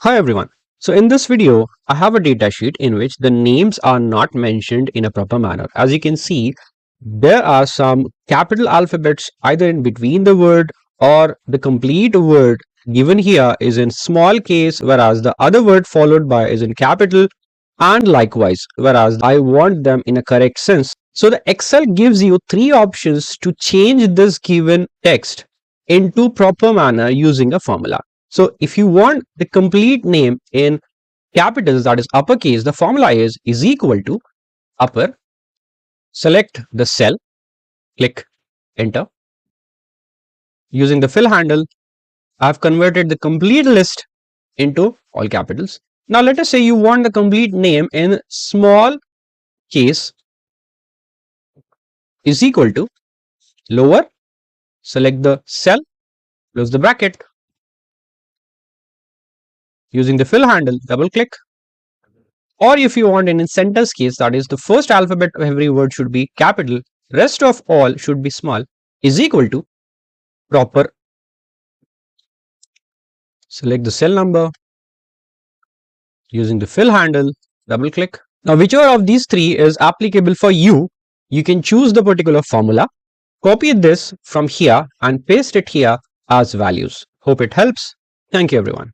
Hi everyone. So in this video, I have a data sheet in which the names are not mentioned in a proper manner. As you can see, there are some capital alphabets either in between the word or the complete word given here is in small case, whereas the other word followed by is in capital, and likewise, whereas I want them in a correct sense. So the Excel gives you three options to change this given text into proper manner using a formula. So if you want the complete name in capitals, that is uppercase, the formula is equal to upper, select the cell, click enter. Using the fill handle, I have converted the complete list into all capitals. Now let us say you want the complete name in small case is equal to lower, select the cell, close the bracket. Using the fill handle, double click. Or if you want in sentence case, that is the first alphabet of every word should be capital, rest of all should be small, is equal to proper. Select the cell number. Using the fill handle, double click. Now whichever of these three is applicable for you, you can choose the particular formula, copy this from here and paste it here as values. Hope it helps. Thank you everyone.